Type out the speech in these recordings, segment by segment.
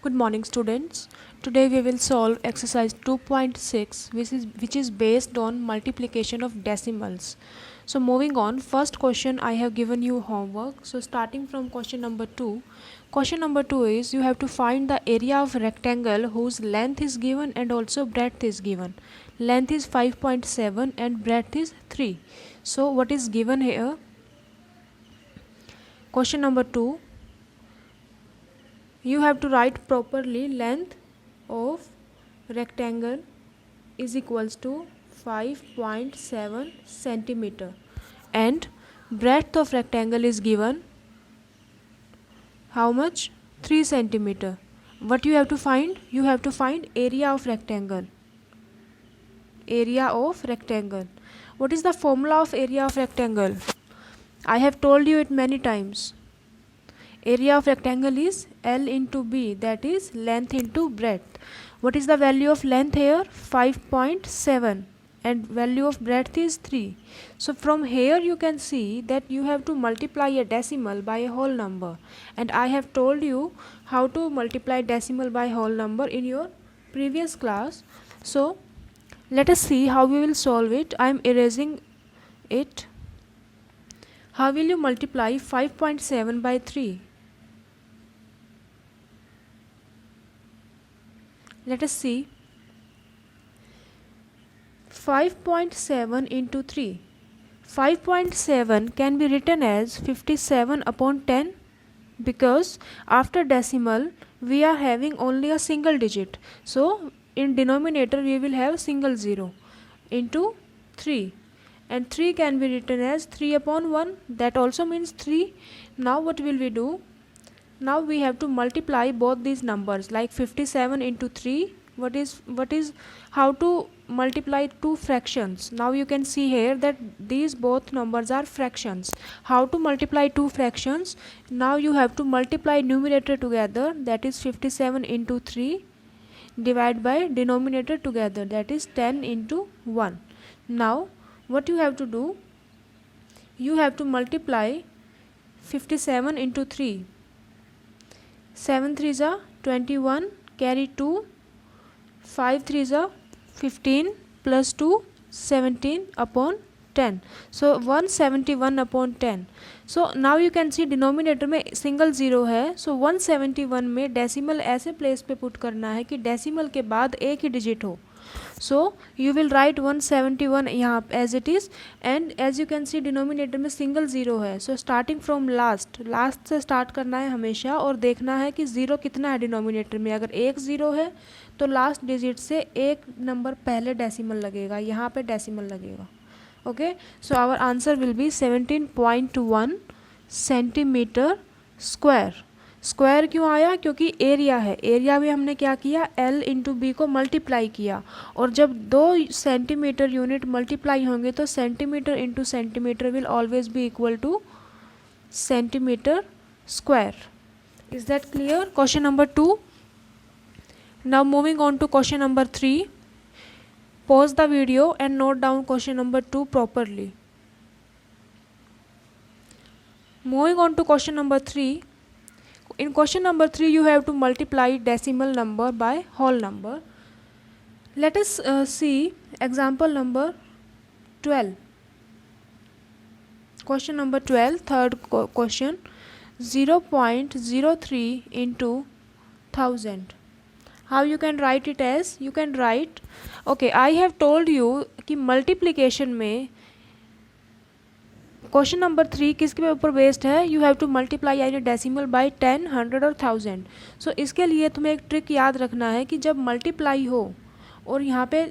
Good morning, students. Today we will solve exercise 2.6, which is based on multiplication of decimals. So moving on, first question I have given you homework. So starting from question number 2. Question number 2 is you have to find the area of rectangle whose length is given and also breadth is given. Length is 5.7 and breadth is 3. So what is given here? Question number 2. You have to write properly length of rectangle is equals to 5.7 centimeter and breadth of rectangle is given how much? 3 centimeter. What you have to find? You have to find area of rectangle. Area of rectangle. What is the formula of area of rectangle? I have told you it many times. Area of rectangle is L into B, that is length into breadth. What is the value of length here? 5.7 and value of breadth is 3. So from here you can see that you have to multiply a decimal by a whole number, and I have told you how to multiply decimal by whole number in your previous class. So let us see how we will solve it. I am erasing it. How will you multiply 5.7 by 3? Let us see. 5.7 into 3. 5.7 can be written as 57 upon 10 because after decimal we are having only a single digit. So in denominator we will have single 0 into 3, and 3 can be written as 3 upon 1, that also means 3. Now what will we do? Now we have to multiply both these numbers, like 57 into 3. What is how to multiply two fractions? Now you can see here that these both numbers are fractions. How to multiply two fractions? Now you have to multiply numerator together, that is 57 into 3, divide by denominator together, that is 10 into 1. Now what you have to do? You have to multiply 57 into 3. 7 3s are 21, carry 2, 5 3s are 15 plus 2, 17 upon 10. So 171 upon 10. So now you can see denominator में single 0 है. So 171 में decimal ऐसे place पे put करना है कि decimal के बाद एक ही डिजिट हो. So you will write 171 यहाँ as it is, and as you can see denominator में सिंगल 0 है. So starting from लास्ट से स्टार्ट करना है हमेशा और देखना है कि 0 कितना है डिनोमिनेटर में. अगर एक 0 है तो लास्ट डिजिट से एक नंबर पहले डेसिमल लगेगा, यहाँ पे डेसिमल लगेगा. Okay, so our answer will be 17.1 centimetre square. Square क्यों आया? क्योंकि एरिया है. एरिया में हमने क्या किया? L इंटू बी को मल्टीप्लाई किया, और जब 2 सेंटीमीटर यूनिट मल्टीप्लाई होंगे तो centimetre into centimetre will always be equal to centimetre square. Is that clear? Question number 2. Now moving on to question number 3. Pause the video and note down question number 2 properly. Moving on to question number 3. In question number 3 you have to multiply decimal number by whole number. Let us see example number 12. Question number 12, third question. 0.03 into 1000. How you can write it as? You can write, okay, I have told you कि multiplication में question number 3 किसके ऊपर based है? You have to multiply any decimal by 10, 100 और 1000. सो इसके लिए तुम्हें एक ट्रिक याद रखना है कि जब मल्टीप्लाई हो और यहाँ पे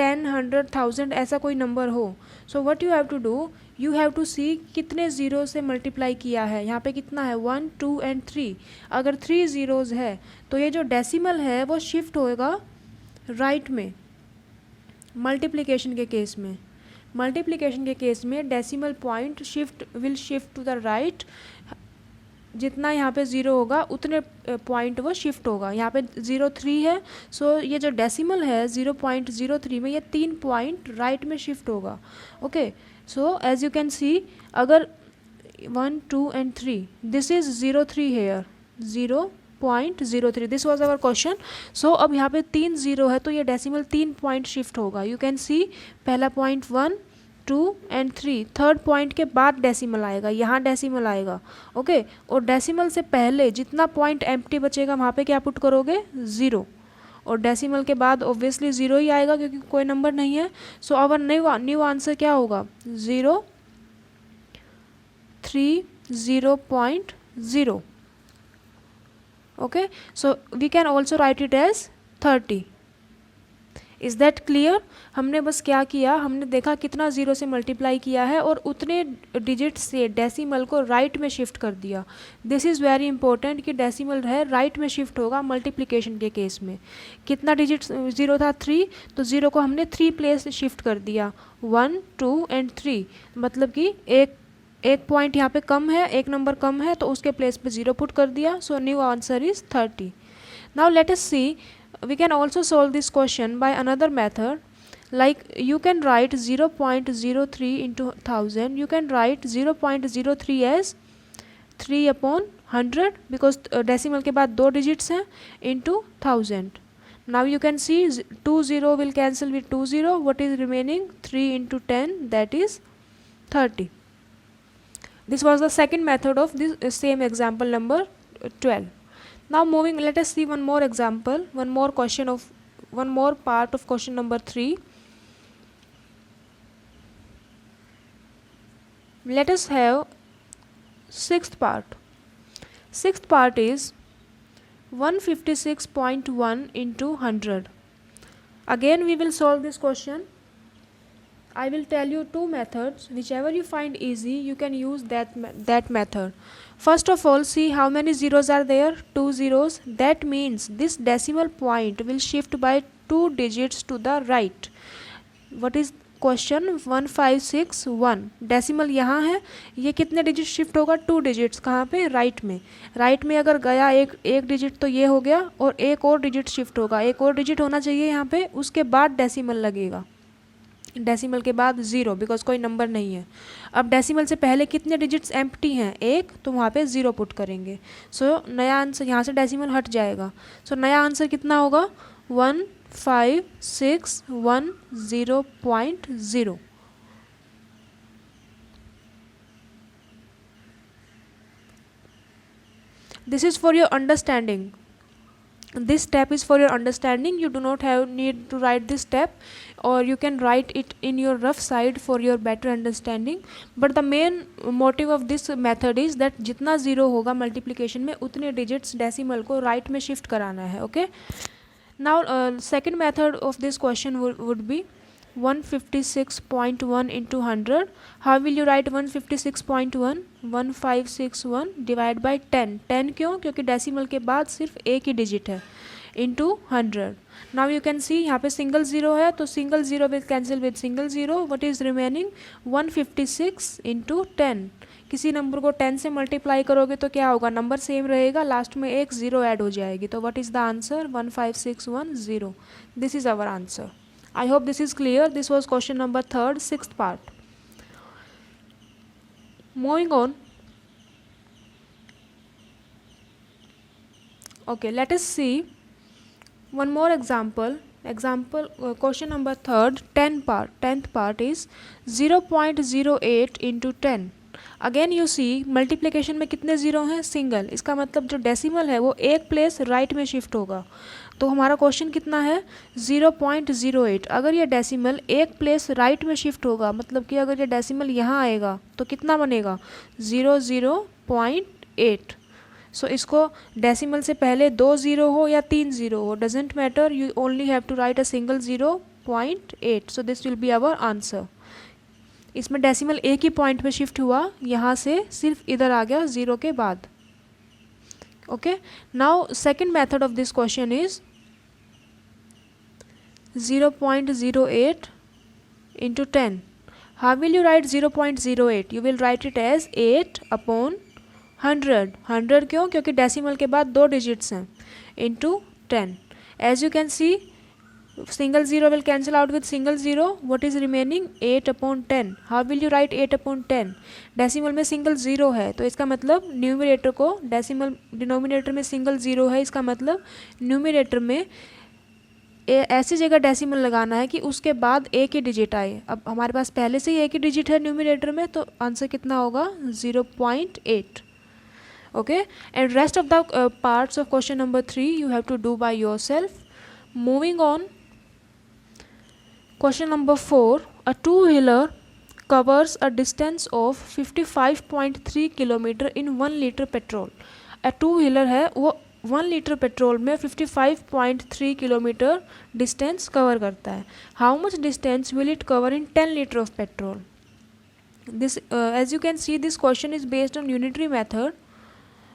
10, 100, 1000 ऐसा कोई नंबर हो, so what you have to do, you have to see कितने ज़ीरो से मल्टीप्लाई किया है. यहाँ पे कितना है? 1, 2 एंड 3. अगर 3 ज़ीरोज़ है तो ये जो डेसिमल है वो शिफ्ट होएगा राइट में. मल्टीप्लिकेशन के केस में decimal point will shift to the right. जितना यहाँ पे ज़ीरो होगा उतने पॉइंट वो शिफ्ट होगा. यहाँ पे 03 है, सो ये जो डेसिमल है 0.03 में ये 3 पॉइंट राइट में शिफ्ट होगा. Okay, so as you can see, अगर 1, 2 and 3, this is 03 here, 0, 0.03. This was our question. So अब यहाँ पे 3 0 है तो ये डेसिमल 3 पॉइंट शिफ्ट होगा. यू कैन सी पहला पॉइंट 1, 2 एंड 3. थर्ड पॉइंट के बाद डेसिमल आएगा, यहाँ डेसिमल आएगा. ओके और डेसिमल से पहले जितना पॉइंट एम्प्टी बचेगा वहाँ पे क्या पुट करोगे? 0. और डेसिमल के बाद ऑब्वियसली 0 ही आएगा क्योंकि कोई नंबर नहीं है. सो आवर न्यू आंसर क्या होगा? 0, 3, 0.0. Okay, so we can also write it as 30. Is that clear? हमने बस क्या किया, हमने देखा कितना ज़ीरो से मल्टीप्लाई किया है और उतने डिजिट से डेसिमल को राइट में शिफ्ट कर दिया. दिस इज़ वेरी इंपॉर्टेंट कि डेसिमल है राइट में शिफ्ट होगा मल्टीप्लिकेशन के केस में. कितना डिजिट ज़ीरो था? 3. तो ज़ीरो को हमने 3 प्लेस शिफ्ट कर दिया, 1, 2 एंड 3. मतलब कि एक पॉइंट यहाँ पे कम है, एक नंबर कम है तो उसके प्लेस पे 0 पुट कर दिया. So new answer is 30. Now let us see, we can also solve this question by another method. Like you can write 0.03 into 1000. You can write 0.03 as 3/100 because decimal के बाद 2 digits हैं into 1000. Now you can see 2 0 will cancel with 2 0. What is remaining? 3 into 10, that is 30. This was the second method of this same example number 12. Now moving, let us see one more example, one more part of question number 3. Let us have sixth part. Sixth part is 156.1 into 100. Again we will solve this question. I will tell you 2 methods. Whichever you find easy, you can use that method. First of all, see how many zeros are there? 2 zeros. That means this decimal point will shift by 2 digits to the right. What is question? 1561. Decimal यहाँ है, ये कितने digit shift होगा? 2 digits. कहाँ पे? Right में. Right में अगर गया एक डिजिट तो ये हो गया और एक और डिजिट शिफ्ट होगा. एक और डिजिट होना चाहिए यहाँ पे, उसके बाद डेसिमल लगेगा. डेसिमल के बाद 0 बिकॉज कोई नंबर नहीं है. अब डेसिमल से पहले कितने डिजिट्स एम्प्टी हैं? 1, तो वहाँ पे 0 पुट करेंगे. सो नया आंसर, यहाँ से डेसिमल हट जाएगा. सो नया आंसर कितना होगा? 15610.0. This is for your understanding. This step is for your understanding. You do not need to write this step, or you can write it in your rough side for your better understanding. But the main motive of this method is that जितना zero होगा multiplication में उतने digits decimal को right में shift कराना है. Okay. Now second method of this question would be 156.1 into 100. How will you write 156.1? 1561 divide by 10. 10 क्यों? क्योंकि डेसिमल के बाद सिर्फ एक ही डिजिट है. Into 100. Now you can see यहाँ पे सिंगल ज़ीरो है तो single zero will cancel with single zero. What is remaining? 156 into 10. किसी नंबर को 10 से मल्टीप्लाई करोगे तो क्या होगा? नंबर सेम रहेगा, लास्ट में एक ज़ीरो ऐड हो जाएगी. तो what is the answer? 15610. This is our answer. I hope this is clear. This was question number 3rd, 6th part. Moving on. Okay, let us see one more example. Question number 3rd, 10th part is 0.08 into 10. Again you see multiplication में कितने zero हैं? Single. इसका मतलब जो decimal है वो एक place right में शिफ्ट होगा. तो हमारा क्वेश्चन कितना है? 0.08. अगर ये डेसिमल एक प्लेस राइट में शिफ्ट होगा, मतलब कि अगर ये डेसिमल यहाँ आएगा तो कितना बनेगा? 0.8. सो इसको डेसिमल से पहले 2 ज़ीरो हो या 3 ज़ीरो हो, doesn't matter, you only have to write a single 0.8. So this will be our answer. इसमें डेसिमल एक ही पॉइंट पे शिफ्ट हुआ, यहाँ से सिर्फ इधर आ गया ज़ीरो के बाद. Okay. Now second method of this question is 0.08 into 10. How will you write 0.08? You will write it as 8/100. 100 क्यों? क्योंकि डेसिमल के बाद 2 डिजिट्स हैं. Into 10. As you can see Single zero will cancel out with single zero. What is remaining? 8 upon 10. How will you write 8 upon 10? Decimal में single zero है तो इसका मतलब न्यूमरेटर को डेसिमल, डिनोमिनेटर में सिंगल ज़ीरो है, इसका मतलब न्यूमरेटर में ऐसी जगह डेसिमल लगाना है कि उसके बाद एक ही डिजिट आए. अब हमारे पास पहले से ही एक ही डिजिट है न्यूमरेटर में, तो आंसर कितना होगा? 0.8. Okay, and rest of the parts of question number 3 you have to do by yourself. Moving on, question number 4. A two-wheeler covers a distance of 55.3 kilometre in 1 litre petrol. A two-wheeler है वो 1 litre petrol में 55.3 kilometre distance cover करता है. How much distance will it cover in 10 litre of petrol? This as you can see, this question is based on unitary method.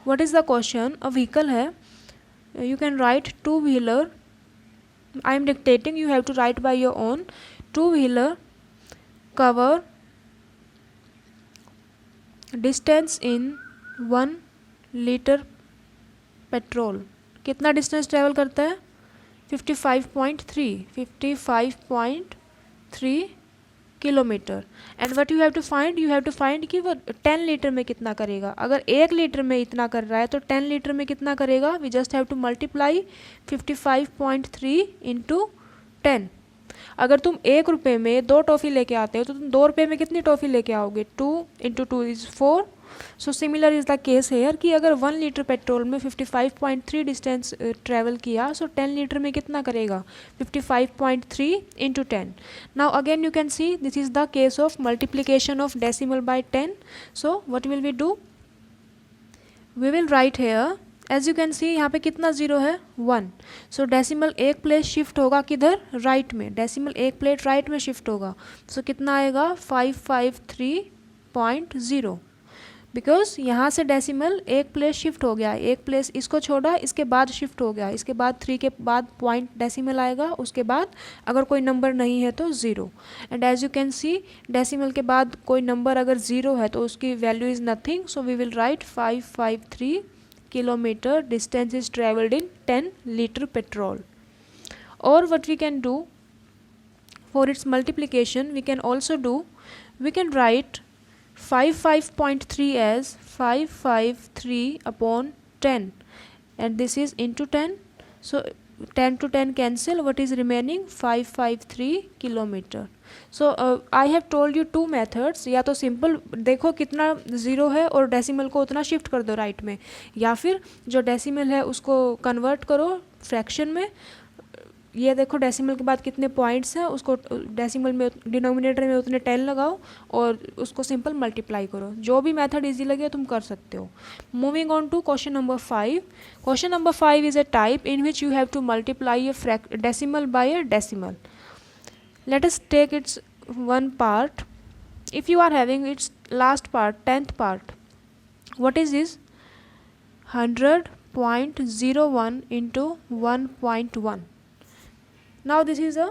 What is the question? A vehicle है, you can write two-wheeler. I am dictating, you have to write by your own. Two-wheeler cover distance in 1 litre petrol. कितना distance travel करता है? 55.3 kilometre. And what you have to find? You have to find कि वो 10 litre में कितना करेगा. अगर 1 litre में इतना कर रहा है तो 10 लीटर में कितना करेगा? We just have to multiply 55.3 into 10. अगर तुम 1 रुपये में 2 टॉफ़ी लेके आते हो तो तुम 2 रुपये में कितनी टॉफ़ी लेके आओगे? 2 into 2 is 4. So similar is the case hair कि अगर 1 लीटर पेट्रोल में 55.3 डिस्टेंस ट्रेवल किया, सो 10 लीटर में कितना करेगा? 55.3 into 10. Now again you can see this is the case of multiplication of decimal by 10. So what will we do? We will write here, as you can see यहाँ पे कितना zero है? 1. सो decimal एक place shift होगा किधर? Right में. Decimal एक प्लेट राइट में शिफ्ट होगा. सो कितना आएगा? 553.0. बिकॉज यहाँ से डेसिमल एक प्लेस शिफ्ट हो गया, एक प्लेस इसको छोड़ा, इसके बाद शिफ्ट हो गया, इसके बाद 3 के बाद पॉइंट डेसिमल आएगा, उसके बाद अगर कोई नंबर नहीं है तो 0. And as you can see decimal के बाद कोई नंबर अगर 0 है तो उसकी value is nothing. So we will write 553 kilometre distance is travelled in 10 litre petrol. और what we can do for its multiplication, we can also do, we can write 55.3 as 553 upon 10 and this is into 10. So 10 to 10 cancel, what is remaining? 553 kilometre. So I have told you 2 methods. या तो simple देखो कितना zero है और decimal को उतना shift कर दो राइट में, या फिर जो डेसिमल है उसको कन्वर्ट करो फ्रैक्शन में. ये देखो डेसिमल के बाद कितने पॉइंट्स हैं, उसको डेसिमल में डिनोमिनेटर में उतने 10 लगाओ और उसको सिंपल मल्टीप्लाई करो. जो भी मेथड इजी लगे तुम कर सकते हो. Moving on to question number 5. Question number 5 is a type in which you have to multiply a decimal by a decimal. Let us take its one part. If you are having its last part, 10th part, what is this? 100.01 into 1.1. Now this is a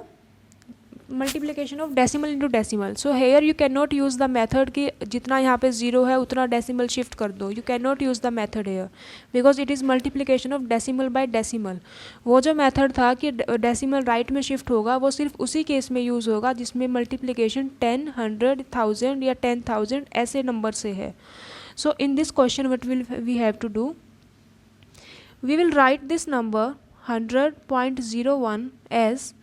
multiplication of decimal into decimal. So here you cannot use the method कि जितना यहाँ पे 0 है उतना decimal shift कर दो. You cannot use the method here because it is multiplication of decimal by decimal. वो जो method था कि decimal right में shift होगा वो सिर्फ उसी केस में यूज़ होगा जिसमें multiplication 10, 100, 1000 या 10,000 ऐसे नंबर से है. So in this question what will we have to do? We will write this number 100.01 as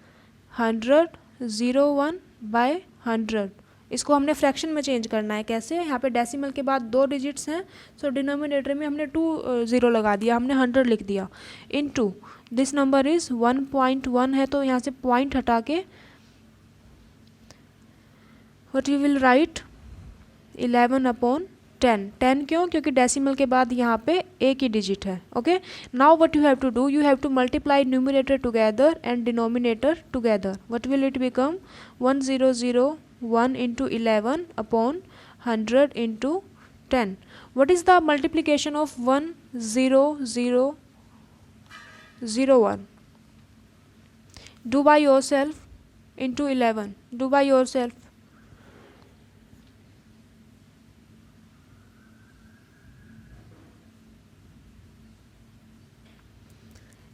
100.01 by 100. इसको हमने फ्रैक्शन में चेंज करना है. कैसे? यहाँ पे डेसिमल के बाद 2 डिजिट्स हैं, सो डिनोमिनेटर में हमने 2 0 लगा दिया, हमने 100 लिख दिया. इनटू दिस नंबर इज़ 1.1 है तो यहाँ से पॉइंट हटा के what we will write 11 upon 10. 10 क्यों? क्योंकि डेसिमल के बाद यहाँ पे एक ही डिजिट है. Okay, now what you have to do, you have to multiply numerator together and denominator together. What will it become? 1001 into 11 upon 100 into 10. What is the multiplication of 10001? Do by yourself into 11. Do by yourself.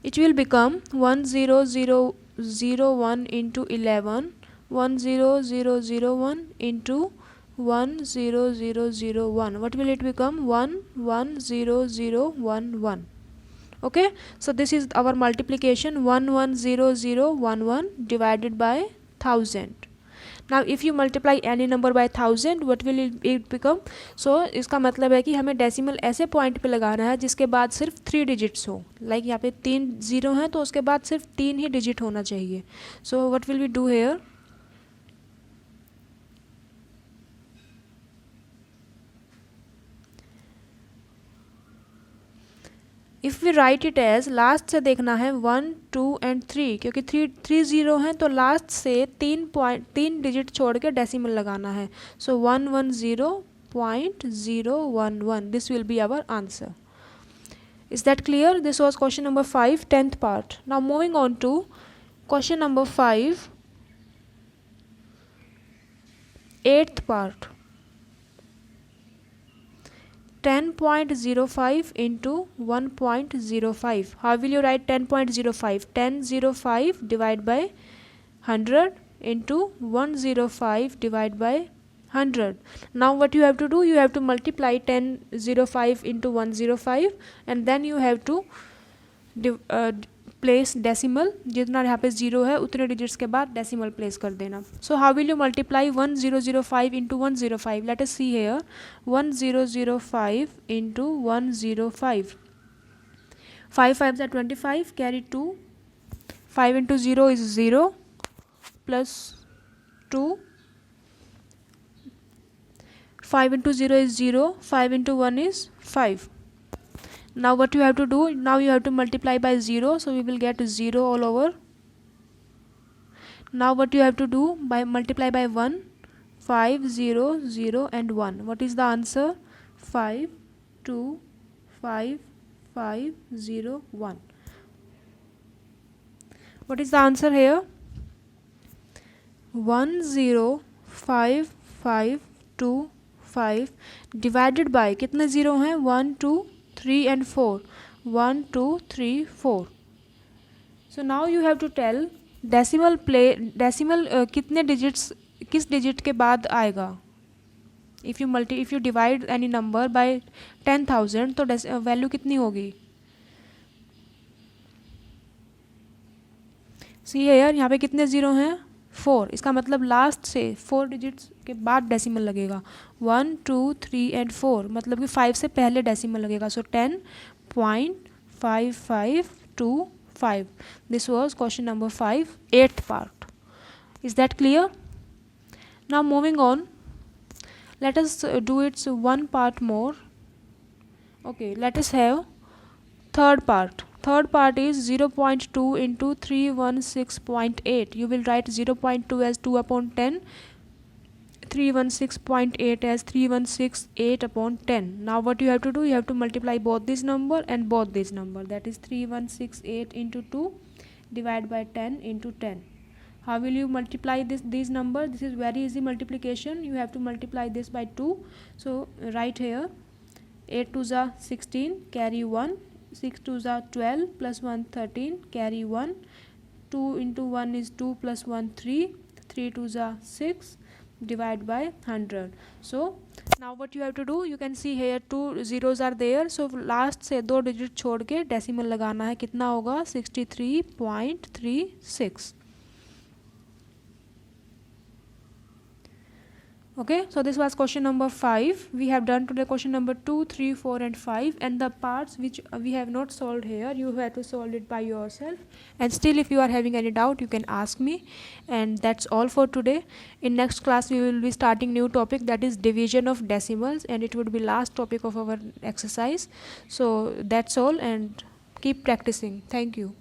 It will become 1001 01 into 11, 10001 into 10001. What will it become? 110011. Okay, so this is our multiplication, 110011 divided by 1000. Now if you multiply any number by 1000, what will it become? So इसका मतलब है कि हमें decimal ऐसे point पे लगाना है जिसके बाद सिर्फ 3 डिजिट्स हो. लाइक यहाँ पे 3 जीरो हैं तो उसके बाद सिर्फ 3 ही डिजिट होना चाहिए. So what will we do here? If we write it as, last से देखना है 1 2 एंड 3, क्योंकि 3 जीरो हैं तो लास्ट से 3 डिजिट छोड़ के डेसिमल लगाना है. So 110.011. This will be our answer. Is that clear? This was question number 5, 10th part. Now moving on to question number 5, 8th part. 10.05 into 1.05. How will you write 10.05? 1005 divided by 100 into 105 divided by 100. Now what you have to do? You have to multiply 1005 into 105 and then you have to place decimal. जितना यहाँ पे zero है उतने digits के बाद decimal place कर देना. So how will you multiply 1005 into 105? Let us see here. 1005 into 105. 5 5s are 25, carry 2. 5 into 0 is 0 plus 2. 5 into 0 is 0, 5 into 1 is 5. Now what you have to do? Now you have to multiply by 0, so we will get 0 all over. Now what you have to do? By multiply by 1, 5 0 0 and 1. What is the answer? 5 2 5 5 0 1. What is the answer here? 1 0 5 5 2 5 divided by कितने zero हैं? 1 2 3 and 4. 1 2 3 4. So now you have to tell decimal कितने digits किस digit के बाद आएगा. If you divide any number by 10,000 तो value कितनी होगी? सी यार यहाँ पे कितने ज़ीरो हैं? 4. इसका मतलब लास्ट से 4 डिजिट्स के बाद डेसिमल लगेगा. 1 2 3 and 4 मतलब कि 5 से पहले डेसिमल लगेगा. सो 10.5525. This was question number 5, 8th part. Is that clear? Now moving on, let us do its one part more. Okay, let us have third part. Third part is 0.2 into 316.8. You will write 0.2 as 2 upon 10, 316.8 as 3168 upon 10. Now what you have to do? You have to multiply both this number and both this number. That is 3168 into 2 divided by 10 into 10. How will you multiply these numbers? This is very easy multiplication. You have to multiply this by 2. So write here 8 2s are 16, carry 1. 6 2s are 12, plus 1 13, carry 1. 2 into 1 is 2 plus 1 3. 3 2s are 6, divide by 100. So now what you have to do? You can see here 2 zeros are there. So last से 2 digit छोड़ के decimal लगाना है. कितना होगा? 63.36. Okay, so this was question number 5. We have done today question number 2, 3, 4 and 5, and the parts which we have not solved here, you have to solve it by yourself. And still if you are having any doubt, you can ask me. And that's all for today. In next class we will be starting new topic, that is division of decimals, and it would be last topic of our exercise. So that's all, and keep practicing. Thank you.